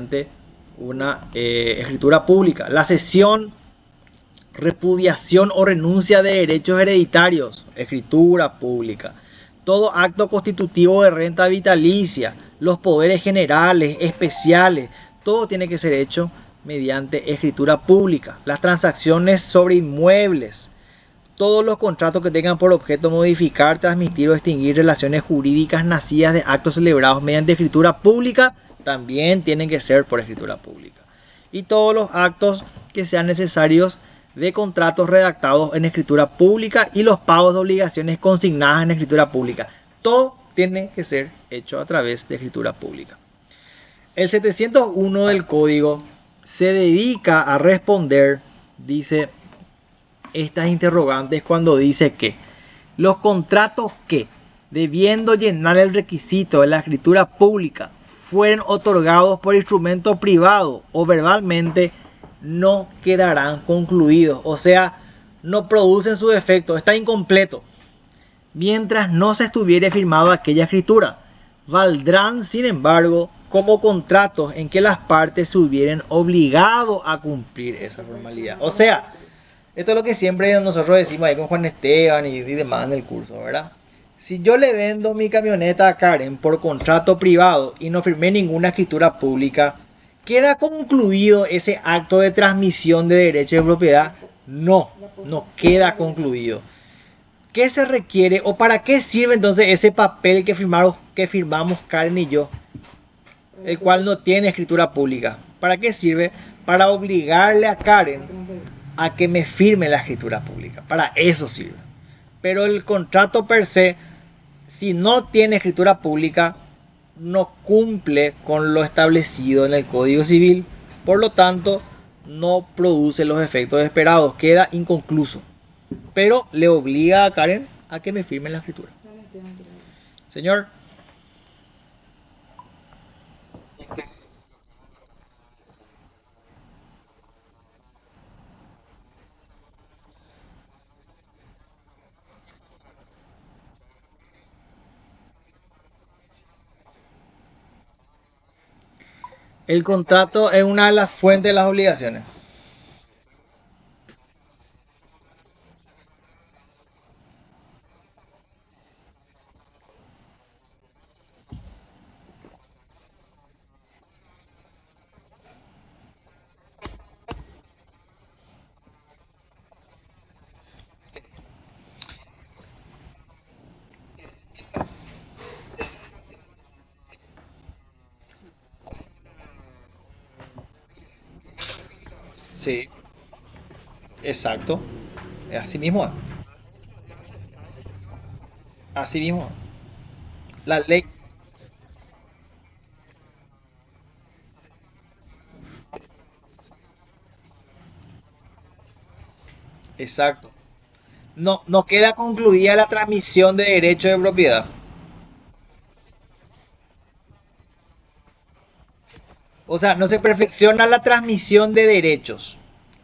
mediante una escritura pública. La cesión, repudiación o renuncia de derechos hereditarios, escritura pública. Todo acto constitutivo de renta vitalicia, los poderes generales, especiales, todo tiene que ser hecho mediante escritura pública. Las transacciones sobre inmuebles, todos los contratos que tengan por objeto modificar, transmitir o extinguir relaciones jurídicas nacidas de actos celebrados mediante escritura pública, también tienen que ser por escritura pública. Y todos los actos que sean necesarios de contratos redactados en escritura pública y los pagos de obligaciones consignadas en escritura pública. Todo tiene que ser hecho a través de escritura pública. El 701 del Código se dedica a responder, dice, estas interrogantes cuando dice que los contratos que, debiendo llenar el requisito de la escritura pública, fueren otorgados por instrumento privado o verbalmente, no quedarán concluidos, o sea, no producen su efecto, está incompleto, mientras no se estuviere firmado aquella escritura. Valdrán, sin embargo, como contratos en que las partes se hubieran obligado a cumplir esa formalidad. O sea, esto es lo que siempre nosotros decimos ahí con Juan Esteban y demás en el curso, ¿verdad? Si yo le vendo mi camioneta a Karen por contrato privado y no firmé ninguna escritura pública, ¿queda concluido ese acto de transmisión de derechos de propiedad? No, no queda concluido. ¿Qué se requiere o para qué sirve entonces ese papel que firmamos Karen y yo, el cual no tiene escritura pública? ¿Para qué sirve? Para obligarle a Karen a que me firme la escritura pública. Para eso sirve. Pero el contrato per se, si no tiene escritura pública, no cumple con lo establecido en el Código Civil. Por lo tanto, no produce los efectos esperados. Queda inconcluso. Pero le obliga a Karen a que me firme la escritura. Señor. El contrato es una de las fuentes de las obligaciones. Sí, exacto. Así mismo. Así mismo. La ley. Exacto. No, no queda concluida la transmisión de derechos de propiedad. O sea, no se perfecciona la transmisión de derechos.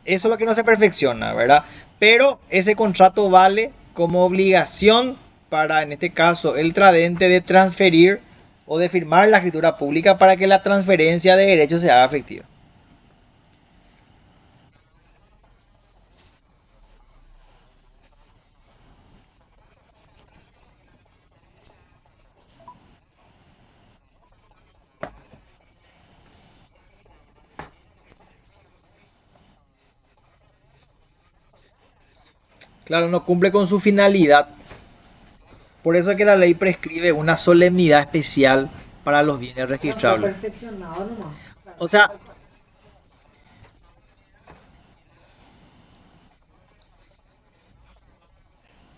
Eso es lo que no se perfecciona, ¿verdad? Pero ese contrato vale como obligación para, en este caso, el tradente de transferir o de firmar la escritura pública para que la transferencia de derechos se haga efectiva. Claro, no cumple con su finalidad. Por eso es que la ley prescribe una solemnidad especial para los bienes registrables. O sea,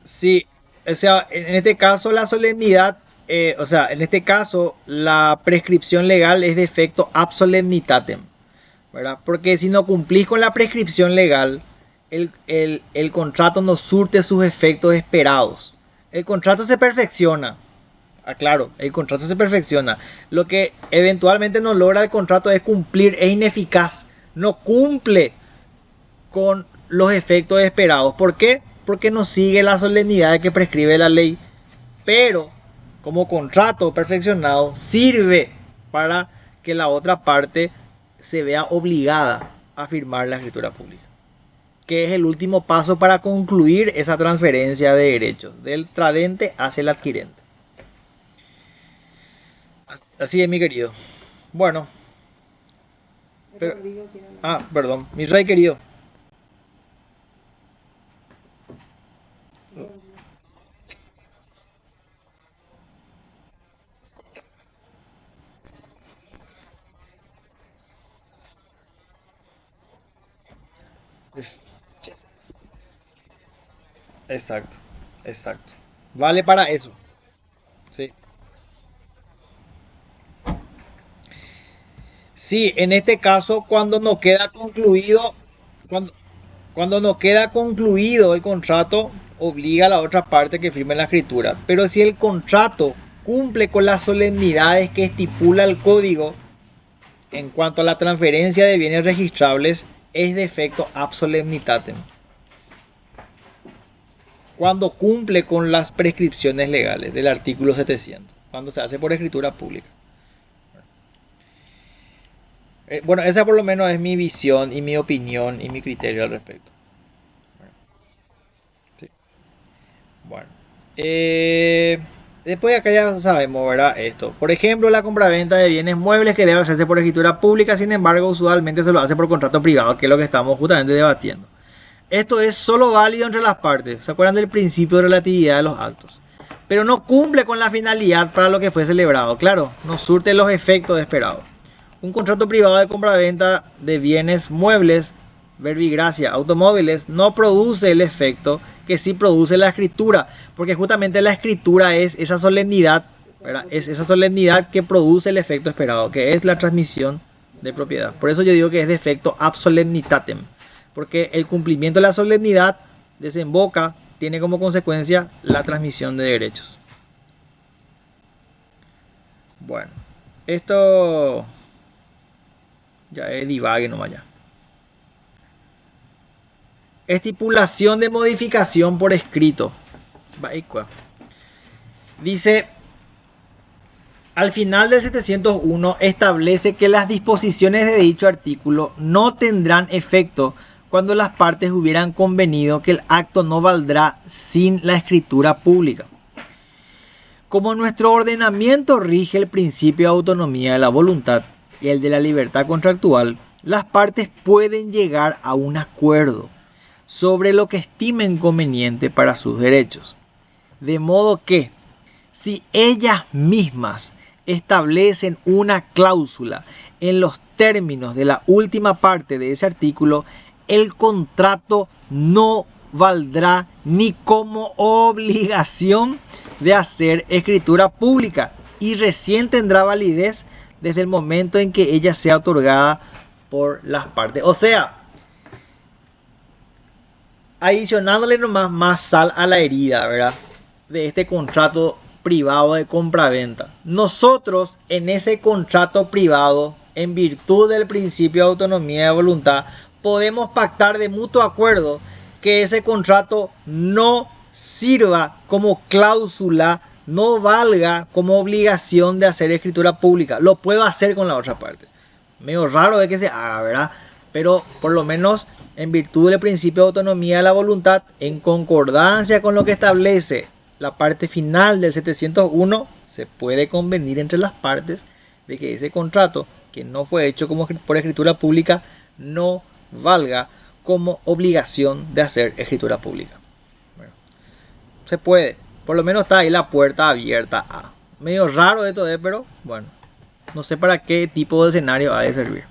sí, o sea, en este caso la solemnidad, o sea, en este caso la prescripción legal es de efecto ab solemnitatem, ¿verdad? Porque si no cumplís con la prescripción legal, el contrato no surte sus efectos esperados. El contrato se perfecciona, aclaro, el contrato se perfecciona. Lo que eventualmente no logra el contrato es cumplir, es ineficaz, no cumple con los efectos esperados. ¿Por qué? Porque no sigue la solemnidad que prescribe la ley. Pero como contrato perfeccionado sirve para que la otra parte se vea obligada a firmar la escritura pública, que es el último paso para concluir esa transferencia de derechos del tradente hacia el adquirente. Así es, mi querido. Bueno, pero, perdón, mi rey querido. Es- exacto, exacto. Vale para eso. Sí. Sí, en este caso, cuando no queda concluido, cuando, cuando no queda concluido el contrato, obliga a la otra parte que firme la escritura. Pero si el contrato cumple con las solemnidades que estipula el código en cuanto a la transferencia de bienes registrables, es de efecto ab solemnitatem. Cuando cumple con las prescripciones legales del artículo 700, cuando se hace por escritura pública. Bueno, esa por lo menos es mi visión y mi opinión y mi criterio al respecto. Sí. Bueno. Después acá ya sabemos, ¿verdad? Esto. Por ejemplo, la compraventa de bienes muebles que debe hacerse por escritura pública, sin embargo, usualmente se lo hace por contrato privado, que es lo que estamos justamente debatiendo. Esto es solo válido entre las partes. ¿Se acuerdan del principio de relatividad de los actos? Pero no cumple con la finalidad para lo que fue celebrado. Claro, no surte los efectos esperados. Un contrato privado de compra-venta de bienes muebles, verbigracia, automóviles, no produce el efecto que sí produce la escritura, porque justamente la escritura es esa solemnidad, ¿verdad? Es esa solemnidad que produce el efecto esperado, que es la transmisión de propiedad. Por eso yo digo que es de efecto ab solemnitatem, porque el cumplimiento de la solemnidad desemboca, tiene como consecuencia la transmisión de derechos. Bueno, esto ya es divague nomás ya. Estipulación de modificación por escrito. Dice, al final del 701 establece que las disposiciones de dicho artículo no tendrán efecto cuando las partes hubieran convenido que el acto no valdrá sin la escritura pública. Como nuestro ordenamiento rige el principio de autonomía de la voluntad y el de la libertad contractual, las partes pueden llegar a un acuerdo sobre lo que estimen conveniente para sus derechos. De modo que, si ellas mismas establecen una cláusula en los términos de la última parte de ese artículo, el contrato no valdrá ni como obligación de hacer escritura pública y recién tendrá validez desde el momento en que ella sea otorgada por las partes. O sea, adicionándole nomás más sal a la herida, ¿verdad? De este contrato privado de compra-venta. Nosotros en ese contrato privado, en virtud del principio de autonomía de voluntad, podemos pactar de mutuo acuerdo que ese contrato no sirva como cláusula, no valga como obligación de hacer escritura pública. Lo puedo hacer con la otra parte. Medio raro de que se haga, ¿verdad? Pero por lo menos en virtud del principio de autonomía de la voluntad, en concordancia con lo que establece la parte final del 701, se puede convenir entre las partes de que ese contrato, que no fue hecho como por escritura pública, no valga como obligación de hacer escritura pública. Bueno, se puede, por lo menos está ahí la puerta abierta a. Medio raro esto de, pero bueno, no sé para qué tipo de escenario ha de servir.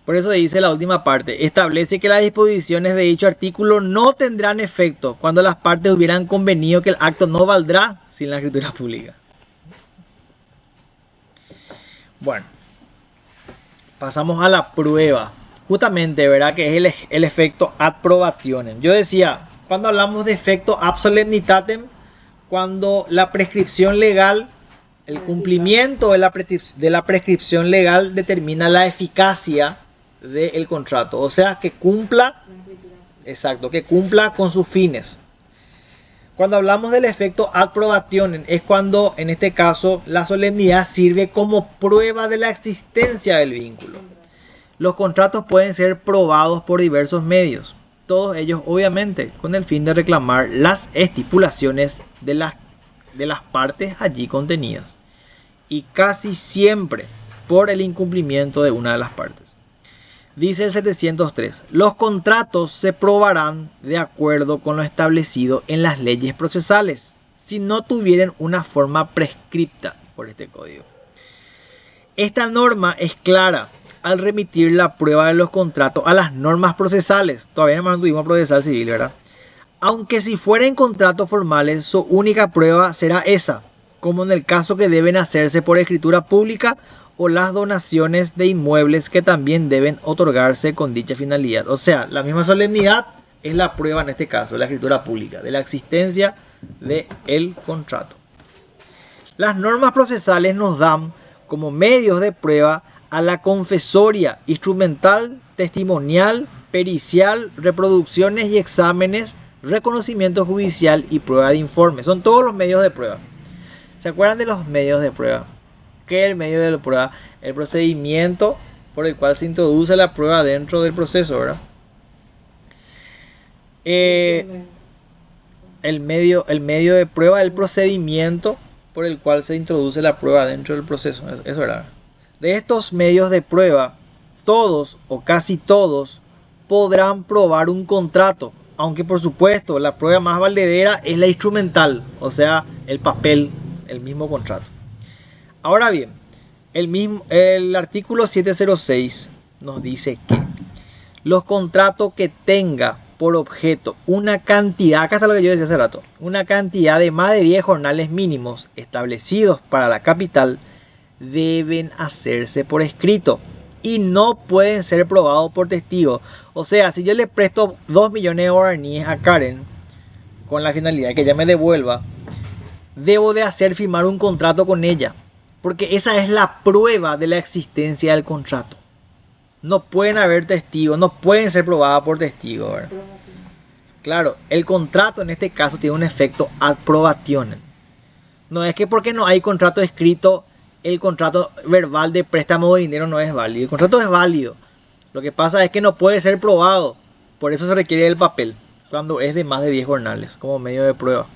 Por eso dice la última parte, establece que las disposiciones de dicho artículo no tendrán efecto cuando las partes hubieran convenido que el acto no valdrá sin la escritura pública. Bueno, pasamos a la prueba. Justamente, ¿verdad? Que es el efecto ad probationem. Yo decía, cuando hablamos de efecto ab solemnitatem, cuando la prescripción legal, el cumplimiento de la prescripción legal determina la eficacia del contrato. O sea, que cumpla, exacto, que cumpla con sus fines. Cuando hablamos del efecto ad probationem es cuando en este caso la solemnidad sirve como prueba de la existencia del vínculo. Los contratos pueden ser probados por diversos medios, todos ellos obviamente con el fin de reclamar las estipulaciones de las partes allí contenidas, y casi siempre por el incumplimiento de una de las partes. Dice el 703, los contratos se probarán de acuerdo con lo establecido en las leyes procesales, si no tuvieran una forma prescripta por este código. Esta norma es clara al remitir la prueba de los contratos a las normas procesales. Todavía no tuvimos procesal civil, ¿verdad? Aunque si fueran contratos formales, su única prueba será esa, como en el caso que deben hacerse por escritura pública o las donaciones de inmuebles que también deben otorgarse con dicha finalidad. O sea, la misma solemnidad es la prueba en este caso, la escritura pública, de la existencia del contrato. Las normas procesales nos dan como medios de prueba a la confesoria, instrumental, testimonial, pericial, reproducciones y exámenes, reconocimiento judicial y prueba de informe. Son todos los medios de prueba. ¿Se acuerdan de los medios de prueba? ¿Qué es el medio de la prueba? El procedimiento por el cual se introduce la prueba dentro del proceso, ¿verdad? El medio de prueba, el procedimiento por el cual se introduce la prueba dentro del proceso. Es verdad. De estos medios de prueba, todos o casi todos podrán probar un contrato, aunque por supuesto la prueba más valedera es la instrumental, o sea, el papel, el mismo contrato. Ahora bien, el artículo 706 nos dice que los contratos que tenga por objeto una cantidad, acá está lo que yo decía hace rato, una cantidad de más de 10 jornales mínimos establecidos para la capital, deben hacerse por escrito y no pueden ser probados por testigos. O sea, si yo le presto 2 millones de guaraníes a Karen con la finalidad de que ella me devuelva, debo de hacer firmar un contrato con ella, porque esa es la prueba de la existencia del contrato. No pueden haber testigos, no pueden ser probadas por testigos, ¿verdad? Claro, el contrato en este caso tiene un efecto ad probationem. No es que porque no hay contrato escrito, el contrato verbal de préstamo de dinero no es válido. El contrato es válido. Lo que pasa es que no puede ser probado. Por eso se requiere el papel, cuando es de más de 10 jornales, como medio de prueba.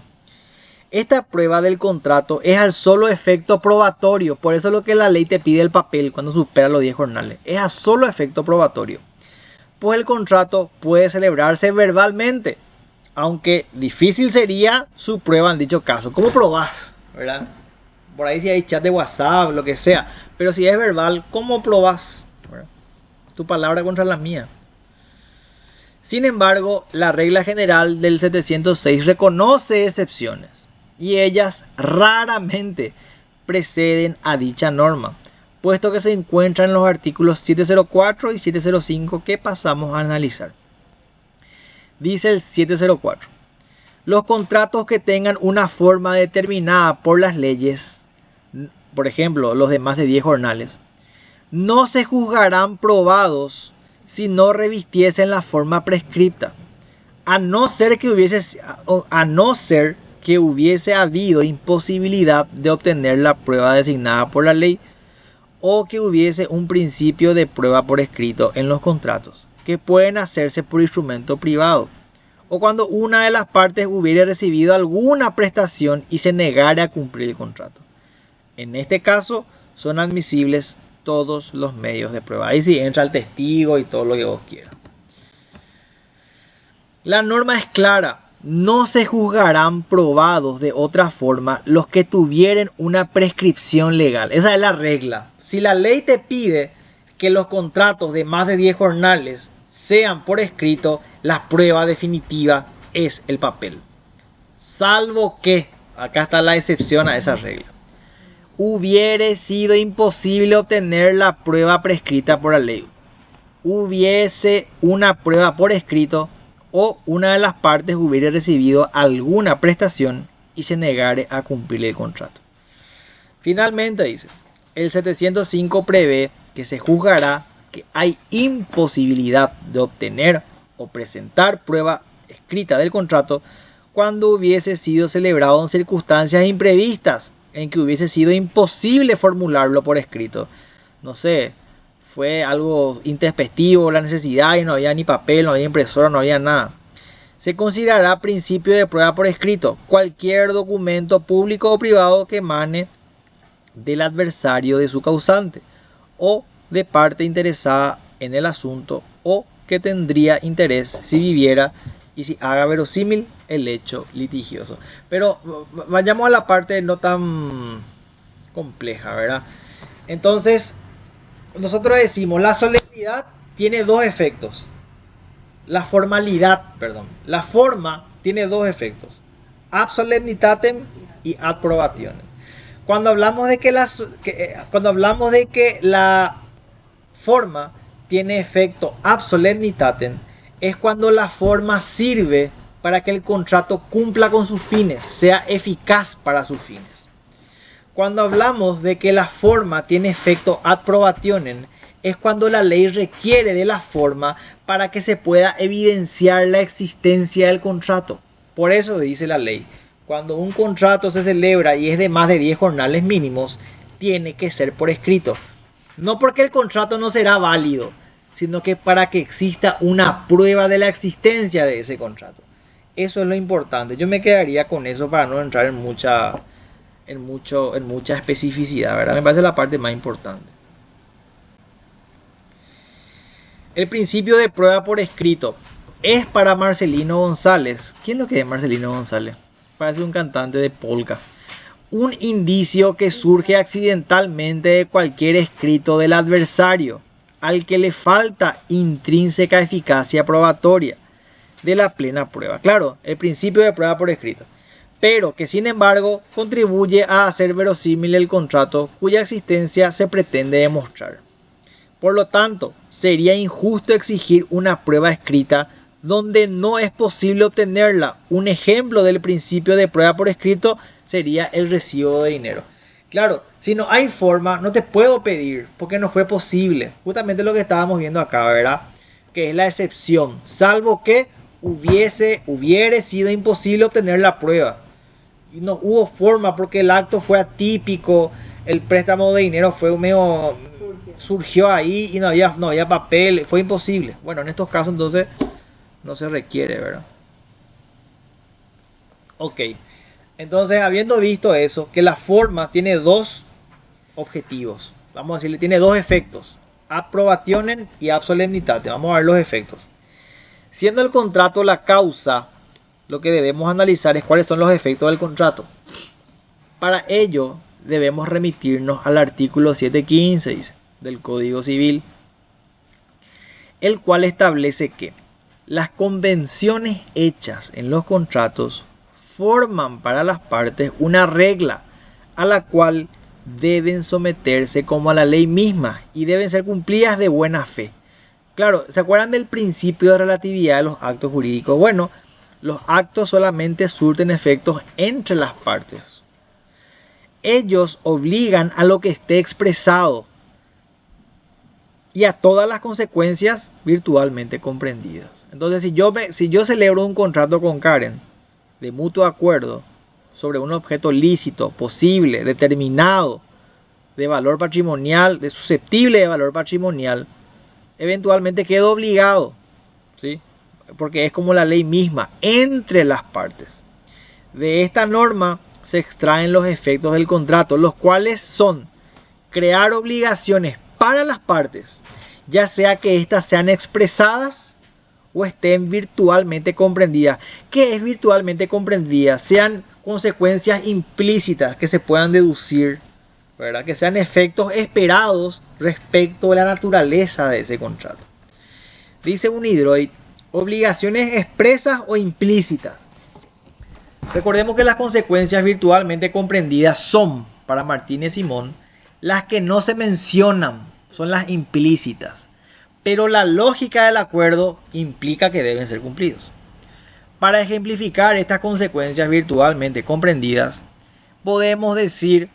Esta prueba del contrato es al solo efecto probatorio. Por eso es lo que la ley te pide el papel cuando supera los 10 jornales. Es a solo efecto probatorio. Pues el contrato puede celebrarse verbalmente, aunque difícil sería su prueba en dicho caso. ¿Cómo probás? ¿Verdad? Por ahí si hay chat de WhatsApp, lo que sea. Pero si es verbal, ¿cómo probás? ¿Verdad? Tu palabra contra la mía. Sin embargo, la regla general del 706 reconoce excepciones, y ellas raramente preceden a dicha norma, puesto que se encuentran en los artículos 704 y 705 que pasamos a analizar. Dice el 704. Los contratos que tengan una forma determinada por las leyes, por ejemplo, los de más de 10 jornales, no se juzgarán probados si no revistiesen la forma prescripta, a no ser que hubiese habido imposibilidad de obtener la prueba designada por la ley, o que hubiese un principio de prueba por escrito en los contratos, que pueden hacerse por instrumento privado, o cuando una de las partes hubiera recibido alguna prestación y se negara a cumplir el contrato. En este caso son admisibles todos los medios de prueba. Ahí sí entra el testigo y todo lo que vos quieras. La norma es clara. No se juzgarán probados de otra forma los que tuvieran una prescripción legal. Esa es la regla. Si la ley te pide que los contratos de más de 10 jornales sean por escrito, la prueba definitiva es el papel. Salvo que, acá está la excepción a esa regla, hubiere sido imposible obtener la prueba prescrita por la ley, hubiese una prueba por escrito, o una de las partes hubiera recibido alguna prestación y se negare a cumplir el contrato. Finalmente dice, el 705 prevé que se juzgará que hay imposibilidad de obtener o presentar prueba escrita del contrato cuando hubiese sido celebrado en circunstancias imprevistas, en que hubiese sido imposible formularlo por escrito. No sé, fue algo intempestivo, la necesidad y no había ni papel, no había impresora, no había nada. Se considerará principio de prueba por escrito cualquier documento público o privado que emane del adversario de su causante o de parte interesada en el asunto o que tendría interés si viviera y si haga verosímil el hecho litigioso. Pero vayamos a la parte no tan compleja, ¿verdad? Entonces, nosotros decimos, la solemnidad tiene dos efectos. La formalidad, perdón. La forma tiene dos efectos. Ab solemnitatem y ad probationem. Cuando hablamos de que la forma tiene efecto ab solemnitatem, es cuando la forma sirve para que el contrato cumpla con sus fines, sea eficaz para sus fines. Cuando hablamos de que la forma tiene efecto ad probationem, es cuando la ley requiere de la forma para que se pueda evidenciar la existencia del contrato. Por eso dice la ley, cuando un contrato se celebra y es de más de 10 jornales mínimos, tiene que ser por escrito. No porque el contrato no será válido, sino que para que exista una prueba de la existencia de ese contrato. Eso es lo importante. Yo me quedaría con eso para no entrar en mucha especificidad, ¿verdad? Me parece la parte más importante. El principio de prueba por escrito es para Marcelino González. ¿Quién es lo que es Marcelino González? Parece un cantante de polka. Un indicio que surge accidentalmente de cualquier escrito del adversario, al que le falta intrínseca eficacia probatoria de la plena prueba. Claro, el principio de prueba por escrito. Pero que sin embargo contribuye a hacer verosímil el contrato cuya existencia se pretende demostrar. Por lo tanto, sería injusto exigir una prueba escrita donde no es posible obtenerla. Un ejemplo del principio de prueba por escrito sería el recibo de dinero. Claro, si no hay forma, no te puedo pedir porque no fue posible. Justamente lo que estábamos viendo acá, ¿verdad? Que es la excepción, salvo que hubiere sido imposible obtener la prueba. Y no hubo forma porque el acto fue atípico, el préstamo de dinero fue medio... surgió ahí y no había papel, fue imposible. Bueno, en estos casos entonces no se requiere, ¿verdad? Ok, entonces habiendo visto eso, que la forma tiene dos objetivos, vamos a decirle, tiene dos efectos, ab probationem y ab solemnitatem. Vamos a ver los efectos. Siendo el contrato la causa, lo que debemos analizar es cuáles son los efectos del contrato. Para ello debemos remitirnos al artículo 715 del Código Civil, el cual establece que las convenciones hechas en los contratos forman para las partes una regla a la cual deben someterse como a la ley misma y deben ser cumplidas de buena fe. Claro, ¿se acuerdan del principio de relatividad de los actos jurídicos? Bueno, los actos solamente surten efectos entre las partes. Ellos obligan a lo que esté expresado y a todas las consecuencias virtualmente comprendidas. Entonces, si yo celebro un contrato con Karen de mutuo acuerdo sobre un objeto lícito, posible, determinado, de valor patrimonial, de susceptible de valor patrimonial, eventualmente quedo obligado, ¿sí? Porque es como la ley misma, entre las partes. De esta norma se extraen los efectos del contrato, los cuales son crear obligaciones para las partes, ya sea que éstas sean expresadas o estén virtualmente comprendidas. ¿Qué es virtualmente comprendida? Sean consecuencias implícitas que se puedan deducir, ¿verdad? Que sean efectos esperados respecto de la naturaleza de ese contrato. Dice Unidroit, obligaciones expresas o implícitas. Recordemos que las consecuencias virtualmente comprendidas son, para Martínez Simón, las que no se mencionan, son las implícitas. Pero la lógica del acuerdo implica que deben ser cumplidos. Para ejemplificar estas consecuencias virtualmente comprendidas, podemos decir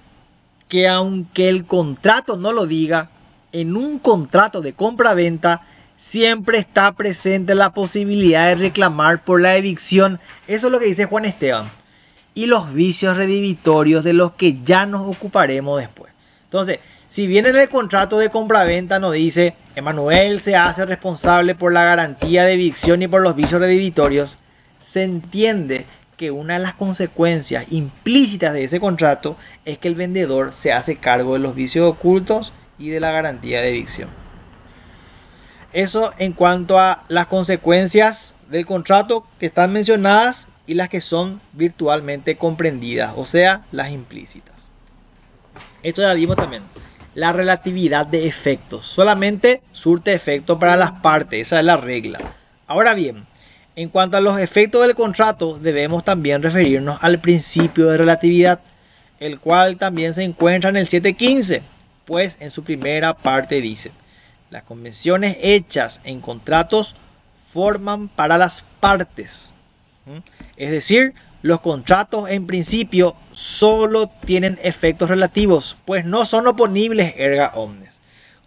que aunque el contrato no lo diga, en un contrato de compra-venta siempre está presente la posibilidad de reclamar por la evicción. Eso es lo que dice Juan Esteban. Y los vicios redivitorios de los que ya nos ocuparemos después. Entonces, si bien en el contrato de compraventa nos dice Emanuel se hace responsable por la garantía de evicción y por los vicios redivitorios, se entiende que una de las consecuencias implícitas de ese contrato es que el vendedor se hace cargo de los vicios ocultos y de la garantía de evicción. Eso en cuanto a las consecuencias del contrato que están mencionadas y las que son virtualmente comprendidas, o sea, las implícitas. Esto ya vimos también. La relatividad de efectos. Solamente surte efecto para las partes, esa es la regla. Ahora bien, en cuanto a los efectos del contrato, debemos también referirnos al principio de relatividad, el cual también se encuentra en el 715, pues en su primera parte dice: las convenciones hechas en contratos forman para las partes. Es decir, los contratos en principio solo tienen efectos relativos, pues no son oponibles erga omnes,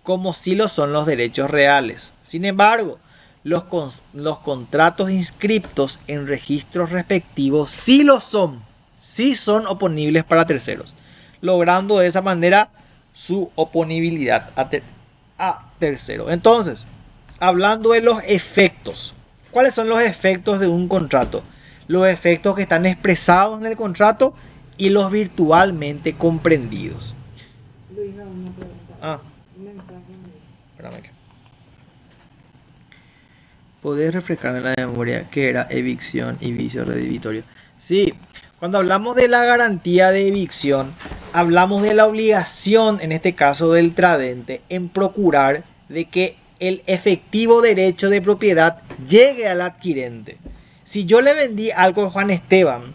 como si lo son los derechos reales. Sin embargo, los contratos inscriptos en registros respectivos sí lo son, sí son oponibles para terceros, logrando de esa manera su oponibilidad a tercero. Entonces, hablando de los efectos, ¿cuáles son los efectos de un contrato? Los efectos que están expresados en el contrato y los virtualmente comprendidos. Luis, una pregunta. Un mensaje. Espérame. ¿Podés refrescarme en la memoria qué era evicción y vicio redivitorio? Sí, cuando hablamos de la garantía de evicción, hablamos de la obligación, en este caso del tradente, en procurar de que el efectivo derecho de propiedad llegue al adquirente. Si yo le vendí algo a Juan Esteban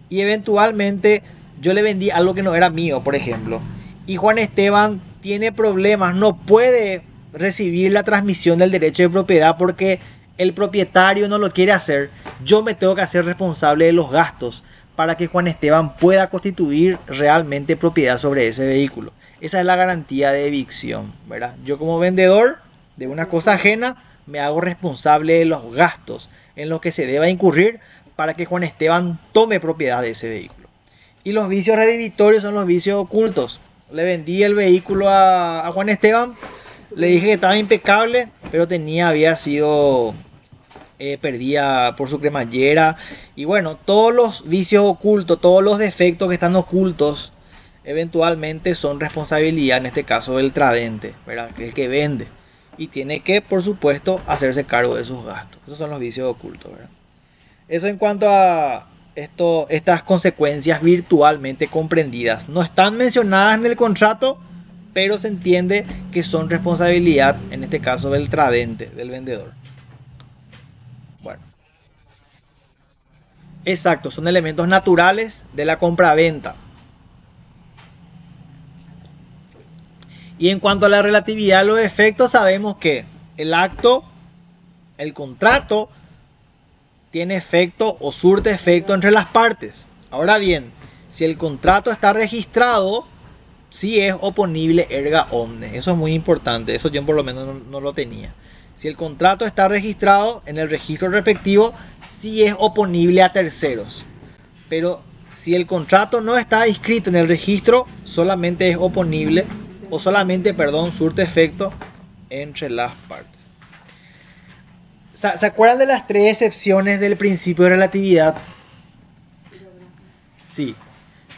y eventualmente yo le vendí algo que no era mío, por ejemplo, y Juan Esteban tiene problemas, no puede recibir la transmisión del derecho de propiedad porque el propietario no lo quiere hacer, yo me tengo que hacer responsable de los gastos para que Juan Esteban pueda constituir realmente propiedad sobre ese vehículo. Esa es la garantía de evicción, ¿verdad? Yo como vendedor de una cosa ajena me hago responsable de los gastos en los que se deba incurrir para que Juan Esteban tome propiedad de ese vehículo. Y los vicios redivitorios son los vicios ocultos. Le vendí el vehículo a Juan Esteban, le dije que estaba impecable, pero había sido perdida por su cremallera. Y bueno, todos los vicios ocultos, todos los defectos que están ocultos, eventualmente son responsabilidad, en este caso, del tradente, ¿verdad? Que es el que vende. Y tiene que, por supuesto, hacerse cargo de sus gastos. Esos son los vicios ocultos, ¿verdad? Eso en cuanto a estas consecuencias virtualmente comprendidas. No están mencionadas en el contrato, pero se entiende que son responsabilidad, en este caso, del tradente, del vendedor. Bueno, exacto, son elementos naturales de la compraventa. Y en cuanto a la relatividad de los efectos, sabemos que el acto, el contrato, tiene efecto o surte efecto entre las partes. Ahora bien, si el contrato está registrado, sí es oponible erga omnes. Eso es muy importante. Eso yo por lo menos no lo tenía. Si el contrato está registrado en el registro respectivo, sí es oponible a terceros. Pero si el contrato no está inscrito en el registro, solamente es oponible o solamente, surte efecto entre las partes. ¿Se acuerdan de las tres excepciones del principio de relatividad? Sí.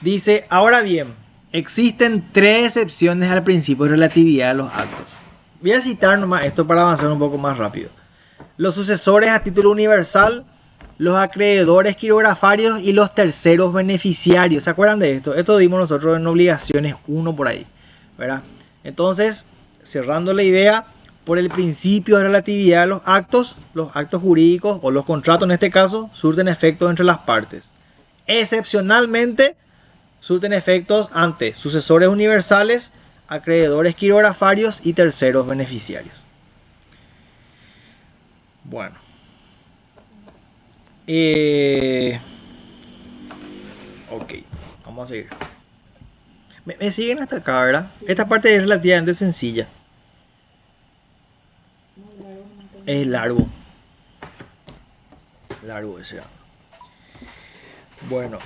Dice, ahora bien, existen tres excepciones al principio de relatividad de los actos. Voy a citar nomás esto para avanzar un poco más rápido. Los sucesores a título universal, los acreedores quirografarios y los terceros beneficiarios. ¿Se acuerdan de esto? Esto dimos nosotros en obligaciones 1 por ahí, ¿verdad? Entonces, cerrando la idea, por el principio de relatividad de los actos jurídicos o los contratos en este caso, surten efectos entre las partes. Excepcionalmente, surten efectos ante sucesores universales, acreedores quirografarios y terceros beneficiarios. Bueno. Ok, vamos a seguir. Me siguen hasta acá, ¿verdad? Esta parte es relativamente sencilla. Es largo. Largo ese. Bueno,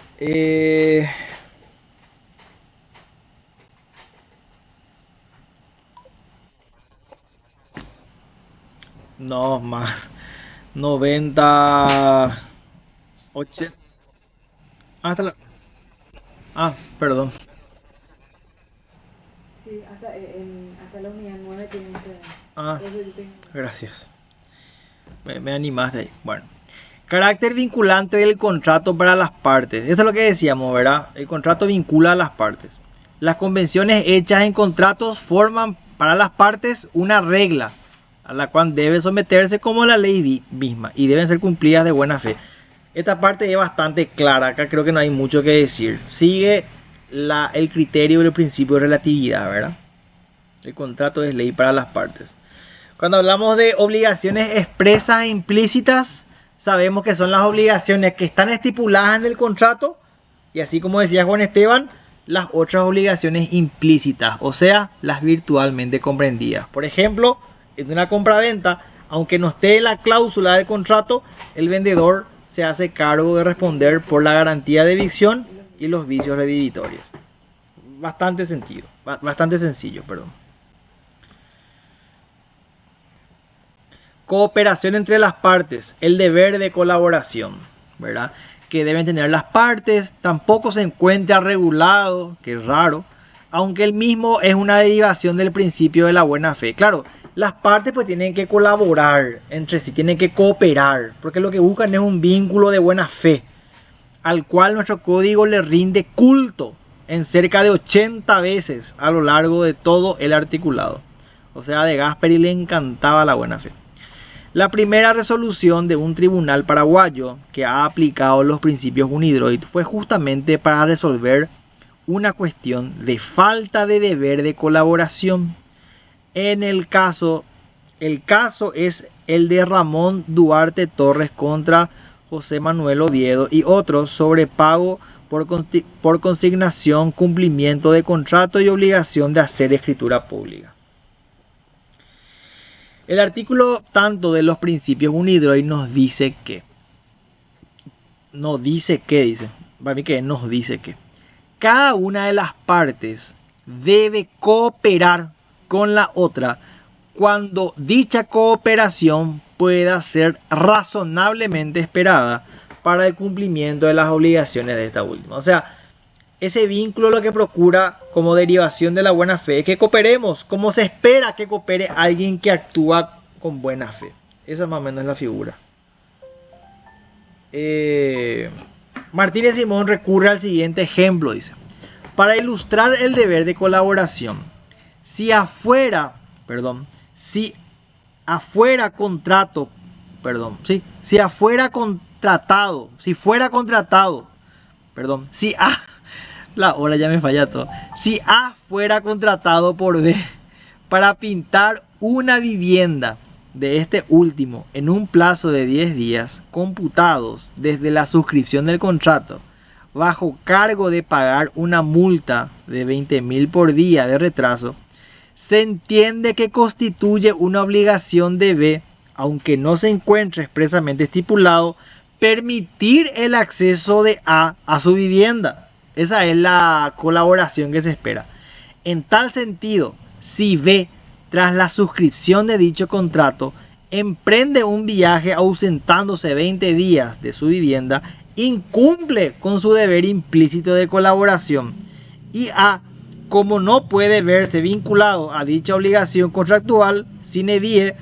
no más. 90, 80. Hasta la... Ah, perdón. Sí, hasta la unidad 9 tienen que... Ah, Eso yo tengo. gracias. Me animaste ahí. Bueno. Carácter vinculante del contrato para las partes. Eso es lo que decíamos, ¿verdad? El contrato vincula a las partes. Las convenciones hechas en contratos forman para las partes una regla a la cual debe someterse como la ley misma y deben ser cumplidas de buena fe. Esta parte es bastante clara. Acá creo que no hay mucho que decir. Sigue el criterio del principio de relatividad, ¿verdad? El contrato es ley para las partes. Cuando hablamos de obligaciones expresas e implícitas, sabemos que son las obligaciones que están estipuladas en el contrato y así como decía Juan Esteban, las otras obligaciones implícitas, o sea, las virtualmente comprendidas. Por ejemplo, en una compraventa, aunque no esté en la cláusula del contrato, el vendedor se hace cargo de responder por la garantía de evicción y los vicios redivitorios. Bastante sencillo, perdón. Cooperación entre las partes, el deber de colaboración, ¿verdad? Que deben tener las partes, tampoco se encuentra regulado, que es raro, aunque el mismo es una derivación del principio de la buena fe. Claro, las partes pues tienen que colaborar entre sí, tienen que cooperar, porque lo que buscan es un vínculo de buena fe, al cual nuestro código le rinde culto en cerca de 80 veces a lo largo de todo el articulado. O sea, de Gasperi le encantaba la buena fe. La primera resolución de un tribunal paraguayo que ha aplicado los principios Unidroit fue justamente para resolver una cuestión de falta de deber de colaboración. El caso es el de Ramón Duarte Torres contra José Manuel Oviedo y otros sobre pago por consignación, cumplimiento de contrato y obligación de hacer escritura pública. El artículo tanto de los principios Unidroit nos dice que cada una de las partes debe cooperar con la otra cuando dicha cooperación pueda ser razonablemente esperada para el cumplimiento de las obligaciones de esta última. O sea, ese vínculo lo que procura como derivación de la buena fe es que cooperemos como se espera que coopere alguien que actúa con buena fe. Esa más o menos es la figura. Martínez Simón recurre al siguiente ejemplo, dice. Para ilustrar el deber de colaboración, si afuera Si A fuera contratado por B para pintar una vivienda de este último en un plazo de 10 días computados desde la suscripción del contrato, bajo cargo de pagar una multa de 20.000 por día de retraso, se entiende que constituye una obligación de B, aunque no se encuentre expresamente estipulado, permitir el acceso de A su vivienda. Esa es la colaboración que se espera. En tal sentido, si B, tras la suscripción de dicho contrato, emprende un viaje ausentándose 20 días de su vivienda, incumple con su deber implícito de colaboración. Y A, como no puede verse vinculado a dicha obligación contractual, sine die,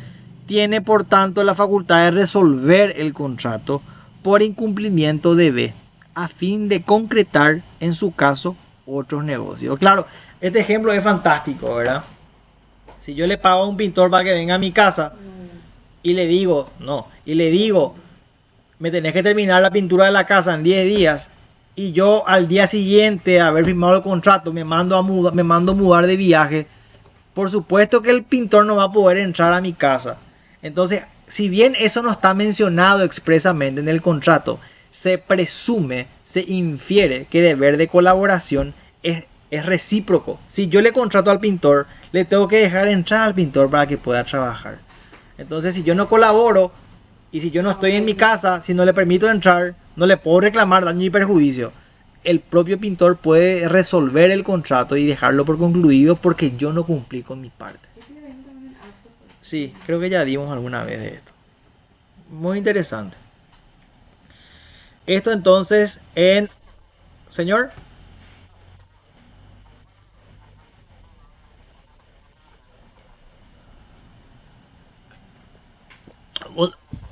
tiene por tanto la facultad de resolver el contrato por incumplimiento de B, a fin de concretar en su caso otros negocios. Claro, este ejemplo es fantástico, ¿verdad? Si yo le pago a un pintor para que venga a mi casa y le digo, me tenés que terminar la pintura de la casa en 10 días y yo al día siguiente de haber firmado el contrato me mando mudar de viaje, por supuesto que el pintor no va a poder entrar a mi casa. Entonces, si bien eso no está mencionado expresamente en el contrato, se presume, se infiere que deber de colaboración es recíproco. Si yo le contrato al pintor, le tengo que dejar entrar al pintor para que pueda trabajar. Entonces, si yo no colaboro y si yo no estoy en mi casa, si no le permito entrar, no le puedo reclamar daño y perjuicio. El propio pintor puede resolver el contrato y dejarlo por concluido porque yo no cumplí con mi parte. Sí, creo que ya dimos alguna vez de esto. Muy interesante. Esto entonces en... Señor.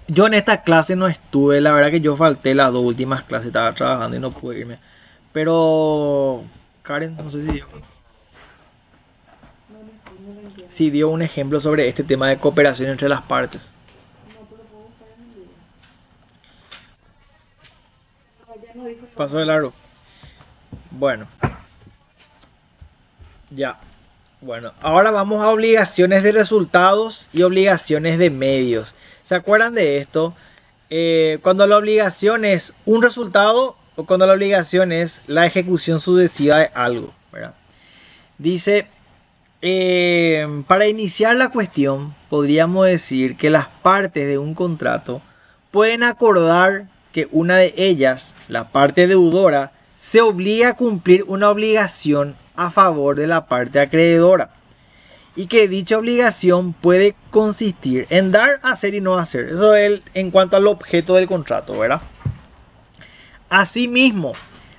Yo en esta clase no estuve, la verdad que yo falté las dos últimas clases, estaba trabajando y no pude irme. Pero Karen, no sé No lo entiendo. si dio un ejemplo sobre este tema de cooperación entre las partes. No, pero puedo buscar en el libro. No, ya no dijo Paso de largo. Bueno, ya. Bueno, ahora vamos a obligaciones de resultados y obligaciones de medios. ¿Se acuerdan de esto? Cuando la obligación es un resultado o cuando la obligación es la ejecución sucesiva de algo, ¿verdad? Dice, para iniciar la cuestión, podríamos decir que las partes de un contrato pueden acordar que una de ellas, la parte deudora, se obliga a cumplir una obligación a favor de la parte acreedora y que dicha obligación puede consistir en dar, hacer y no hacer. Eso es en cuanto al objeto del contrato, ¿verdad? Asimismo,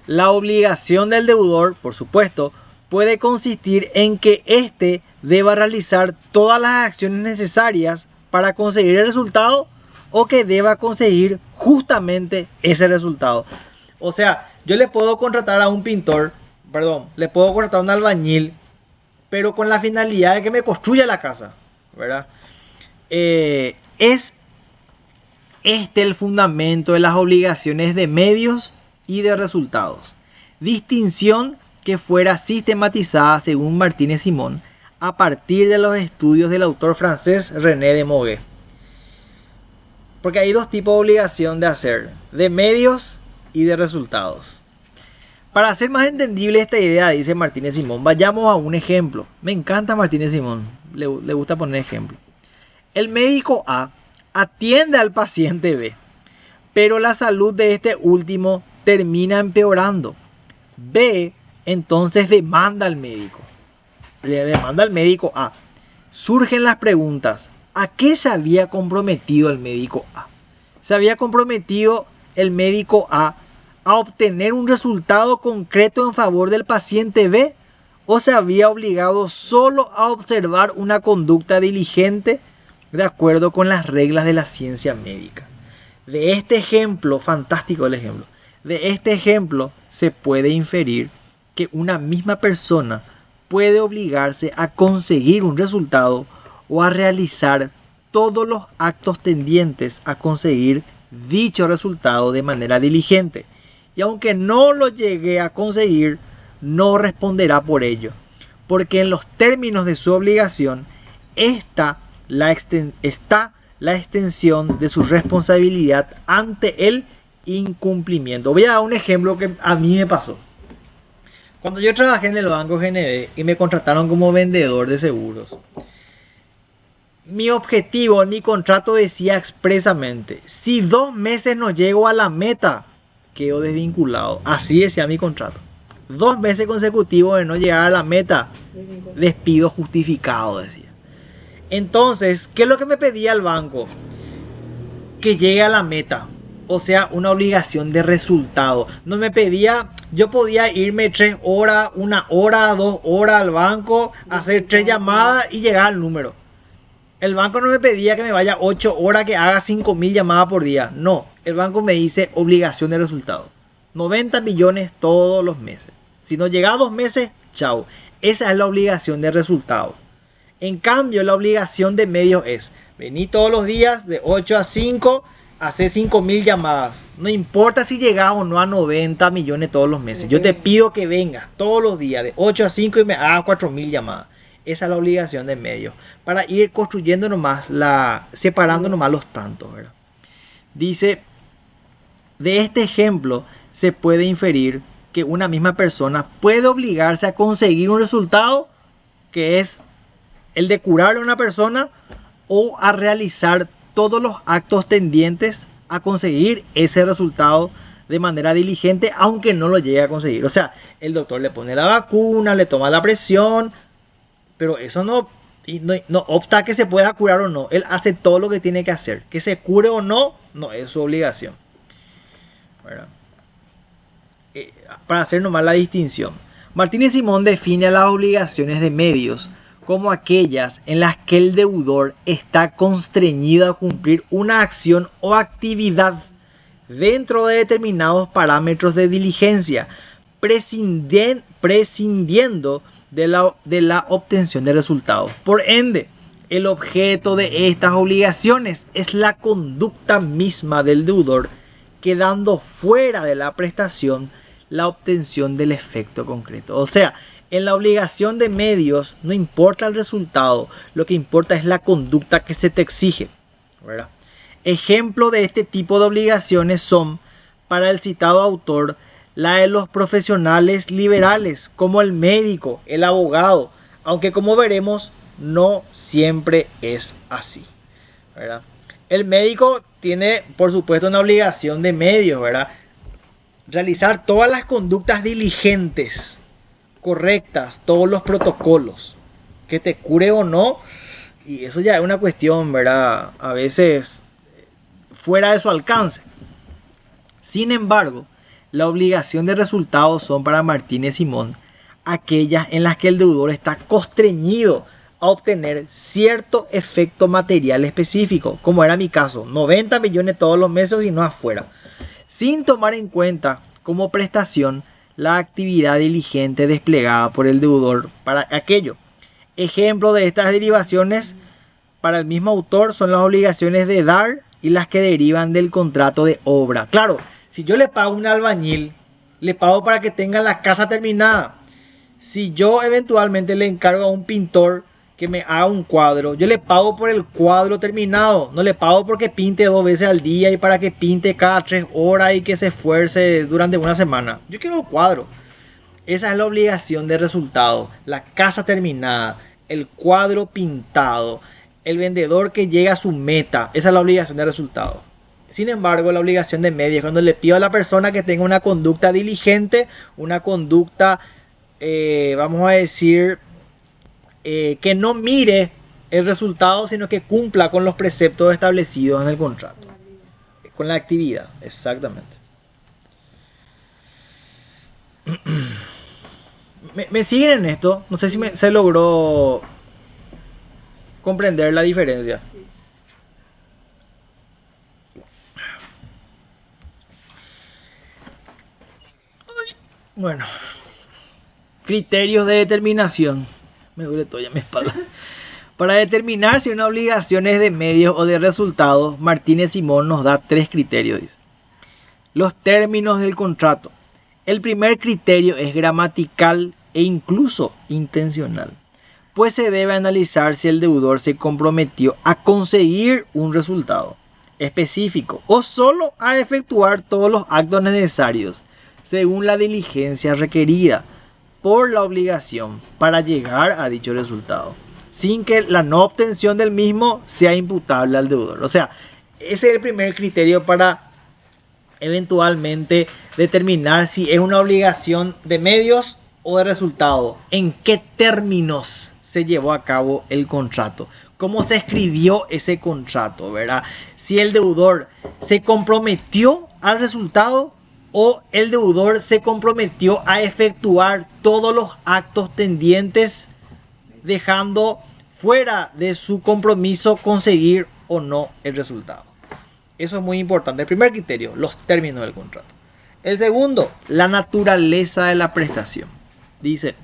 la obligación del deudor, por supuesto, puede consistir en que éste deba realizar todas las acciones necesarias para conseguir el resultado o que deba conseguir justamente ese resultado. O sea, yo le puedo contratar a un pintor, perdón, le puedo contratar a un albañil, pero con la finalidad de que me construya la casa, ¿verdad? Es este el fundamento de las obligaciones de medios y de resultados. Distinción que fuera sistematizada según Martínez Simón a partir de los estudios del autor francés René de Moguet. Porque hay dos tipos de obligación de hacer, de medios y de resultados. Para hacer más entendible esta idea, dice Martínez Simón, vayamos a un ejemplo. Me encanta Martínez Simón, le gusta poner ejemplo. El médico A atiende al paciente B, pero la salud de este último termina empeorando. B entonces demanda al médico. Le demanda al médico A. Surgen las preguntas. ¿A qué se había comprometido el médico A? ¿Se había comprometido el médico A obtener un resultado concreto en favor del paciente B? ¿O se había obligado solo a observar una conducta diligente de acuerdo con las reglas de la ciencia médica? De este ejemplo, fantástico el ejemplo, de este ejemplo se puede inferir que una misma persona puede obligarse a conseguir un resultado o a realizar todos los actos tendientes a conseguir dicho resultado de manera diligente. Y aunque no lo llegue a conseguir, no responderá por ello, porque en los términos de su obligación está la extensión de su responsabilidad ante el incumplimiento. Voy a dar un ejemplo que a mí me pasó. Cuando yo trabajé en el Banco GNB y me contrataron como vendedor de seguros, mi objetivo en mi contrato decía expresamente, si 2 meses no llego a la meta, quedo desvinculado. Así decía mi contrato. 2 meses consecutivos de no llegar a la meta, despido justificado, decía. Entonces, ¿qué es lo que me pedía el banco? Que llegue a la meta. O sea, una obligación de resultado. No me pedía, yo podía irme 3 horas, 1 hora, 2 horas al banco, hacer 3 llamadas y llegar al número. El banco no me pedía que me vaya 8 horas, que haga 5.000 llamadas por día. No, el banco me dice obligación de resultado. 90 millones todos los meses. Si no llega a 2 meses, chao. Esa es la obligación de resultado. En cambio, la obligación de medios es venir todos los días de 8 a 5, hacer 5.000 llamadas. No importa si llegamos o no a 90 millones todos los meses. Yo te pido que vengas todos los días de 8 a 5 y me hagas 4.000 llamadas. Esa es la obligación de medios. Para ir construyendo nomás, separando nomás los tantos, ¿verdad? Dice, de este ejemplo se puede inferir que una misma persona puede obligarse a conseguir un resultado que es el de curarle a una persona o a realizar todos los actos tendientes a conseguir ese resultado de manera diligente, aunque no lo llegue a conseguir. O sea, el doctor le pone la vacuna, le toma la presión, pero eso no obsta a que se pueda curar o no. Él hace todo lo que tiene que hacer. Que se cure o no, no es su obligación. ¿Verdad? Para hacer nomás la distinción, Martínez Simón define a las obligaciones de medios como aquellas en las que el deudor está constreñido a cumplir una acción o actividad dentro de determinados parámetros de diligencia, prescindiendo de la obtención de resultados. Por ende, el objeto de estas obligaciones es la conducta misma del deudor, quedando fuera de la prestación la obtención del efecto concreto. O sea, en la obligación de medios no importa el resultado, lo que importa es la conducta que se te exige, ¿verdad? Ejemplo de este tipo de obligaciones son, para el citado autor, la de los profesionales liberales, como el médico, el abogado, aunque como veremos, no siempre es así, ¿verdad? El médico tiene, por supuesto, una obligación de medios, ¿verdad? Realizar todas las conductas diligentes, correctas, todos los protocolos, que te cure o no, y eso ya es una cuestión, ¿verdad? A veces fuera de su alcance. Sin embargo, la obligación de resultados son para Martínez Simón aquellas en las que el deudor está constreñido a obtener cierto efecto material específico, como era mi caso, 90 millones todos los meses y no afuera, sin tomar en cuenta como prestación la actividad diligente desplegada por el deudor para aquello. Ejemplo de estas derivaciones para el mismo autor son las obligaciones de dar y las que derivan del contrato de obra. Claro, si yo le pago a un albañil, le pago para que tenga la casa terminada. Si yo eventualmente le encargo a un pintor que me haga un cuadro, yo le pago por el cuadro terminado. No le pago porque pinte 2 veces al día y para que pinte cada 3 horas y que se esfuerce durante una semana. Yo quiero el cuadro. Esa es la obligación de resultado. La casa terminada, el cuadro pintado, el vendedor que llega a su meta. Esa es la obligación de resultado. Sin embargo, la obligación de medio es cuando le pido a la persona que tenga una conducta diligente, una conducta, vamos a decir, que no mire el resultado, sino que cumpla con los preceptos establecidos en el contrato. Con la actividad, exactamente. ¿Me siguen en esto? No sé si se logró comprender la diferencia. Bueno, criterios de determinación. Me duele todavía mi espalda. Para determinar si una obligación es de medios o de resultados, Martínez Simón nos da 3 criterios. Dice. Los términos del contrato. El primer criterio es gramatical e incluso intencional, pues se debe analizar si el deudor se comprometió a conseguir un resultado específico o solo a efectuar todos los actos necesarios según la diligencia requerida por la obligación para llegar a dicho resultado, sin que la no obtención del mismo sea imputable al deudor. O sea, ese es el primer criterio para eventualmente determinar si es una obligación de medios o de resultado. ¿En qué términos se llevó a cabo el contrato? ¿Cómo se escribió ese contrato, verdad? Si el deudor se comprometió al resultado o el deudor se comprometió a efectuar todos los actos tendientes, dejando fuera de su compromiso conseguir o no el resultado. Eso es muy importante. El primer criterio, los términos del contrato. El segundo, la naturaleza de la prestación. Dice,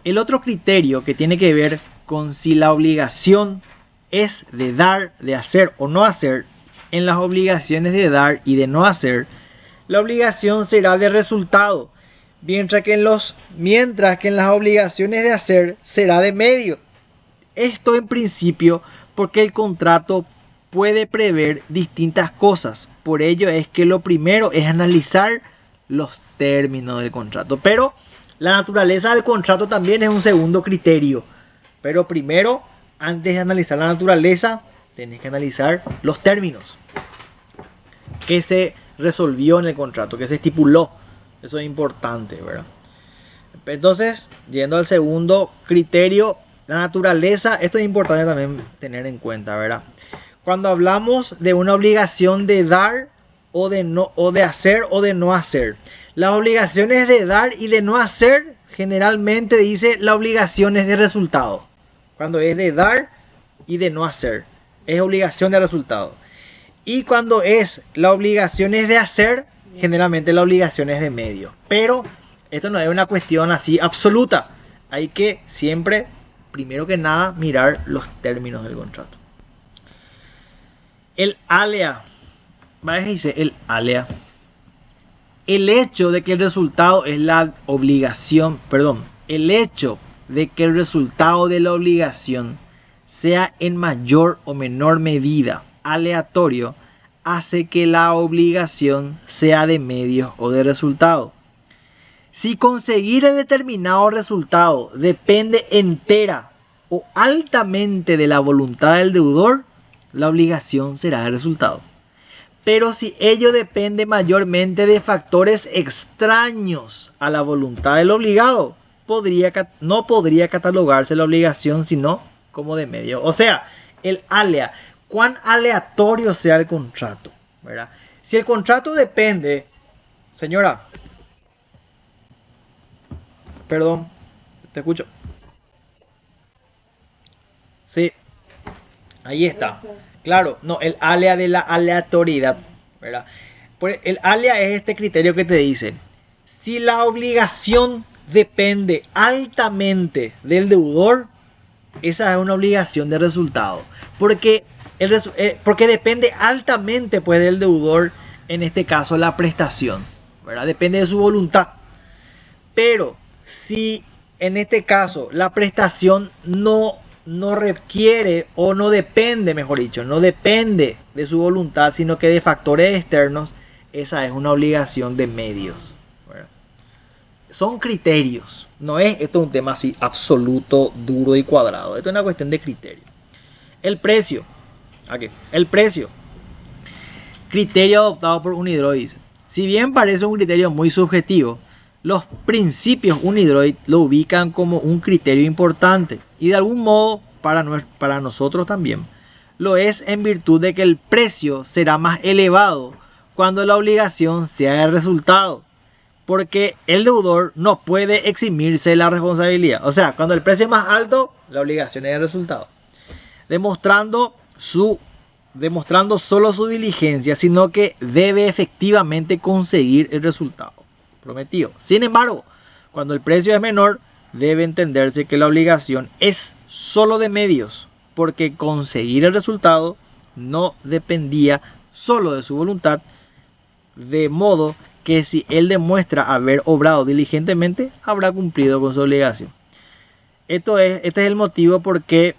el otro criterio que tiene que ver con si la obligación es de dar, de hacer o no hacer. En las obligaciones de dar y de no hacer, la obligación será de resultado, mientras que en las obligaciones de hacer será de medio. Esto en principio porque el contrato puede prever distintas cosas. Por ello es que lo primero es analizar los términos del contrato. Pero la naturaleza del contrato también es un segundo criterio. Pero primero antes de analizar la naturaleza, tenés que analizar los términos que se resolvió en el contrato, que se estipuló. Eso es importante, ¿verdad? Entonces, yendo al segundo criterio, la naturaleza, esto es importante también tener en cuenta, ¿verdad? Cuando hablamos de una obligación de dar o de no, o de hacer o de no hacer, las obligaciones de dar y de no hacer generalmente dice la obligación es de resultado. Cuando es de dar y de no hacer, es obligación de resultado. Y cuando es la obligación es de hacer, generalmente la obligación es de medio. Pero esto no es una cuestión así absoluta. Hay que siempre, primero que nada, mirar los términos del contrato. El alea. Dice el alea. El hecho de que el resultado es la obligación, el hecho de que el resultado de la obligación sea en mayor o menor medida aleatorio, hace que la obligación sea de medios o de resultado. Si conseguir el determinado resultado depende entera o altamente de la voluntad del deudor, la obligación será de resultado. Pero si ello depende mayormente de factores extraños a la voluntad del obligado, no podría catalogarse la obligación sino como de medio. O sea, el alea, cuán aleatorio sea el contrato, ¿verdad? Si el contrato depende, señora, perdón, te escucho. Sí, ahí está. Claro, no, el alea de la aleatoriedad, ¿verdad? El alea es este criterio que te dice, si la obligación depende altamente del deudor, esa es una obligación de resultado. Porque depende altamente pues, del deudor, en este caso la prestación, ¿verdad? Depende de su voluntad. Pero si en este caso la prestación no requiere o no depende, mejor dicho, no depende de su voluntad, sino que de factores externos, esa es una obligación de medios. ¿Verdad? Son criterios, no es esto un tema así absoluto, duro y cuadrado, esto es una cuestión de criterio. El precio, aquí, el precio, criterio adoptado por Unidroid, dice, si bien parece un criterio muy subjetivo, los principios Unidroid lo ubican como un criterio importante y de algún modo para nosotros también lo es en virtud de que el precio será más elevado cuando la obligación sea el resultado, porque el deudor no puede eximirse de la responsabilidad. O sea, cuando el precio es más alto, la obligación es el resultado, demostrando solo su diligencia, sino que debe efectivamente conseguir el resultado prometido. Sin embargo, cuando el precio es menor, debe entenderse que la obligación es solo de medios, porque conseguir el resultado no dependía solo de su voluntad, de modo que si él demuestra haber obrado diligentemente, habrá cumplido con su obligación. Este es el motivo por qué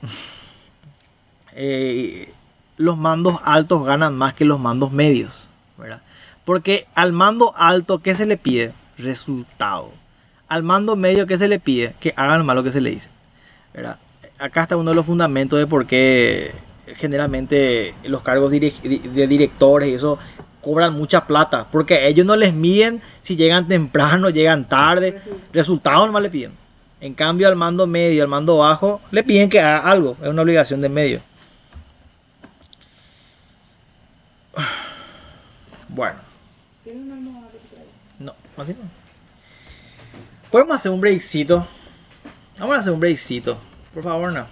los mandos altos ganan más que los mandos medios, ¿verdad? Porque al mando alto, ¿qué se le pide? Resultado. Al mando medio, ¿qué se le pide? Que hagan más lo que se le dice, ¿verdad? Acá está uno de los fundamentos de por qué generalmente los cargos de directores y eso cobran mucha plata. Porque a ellos no les miden si llegan temprano, llegan tarde. Resultados nomás le piden. En cambio, al mando medio, al mando bajo, le piden que haga algo. Es una obligación de medio. Bueno. No, así no. Podemos hacer un breakcito. Vamos a hacer un breakcito. Por favor, no.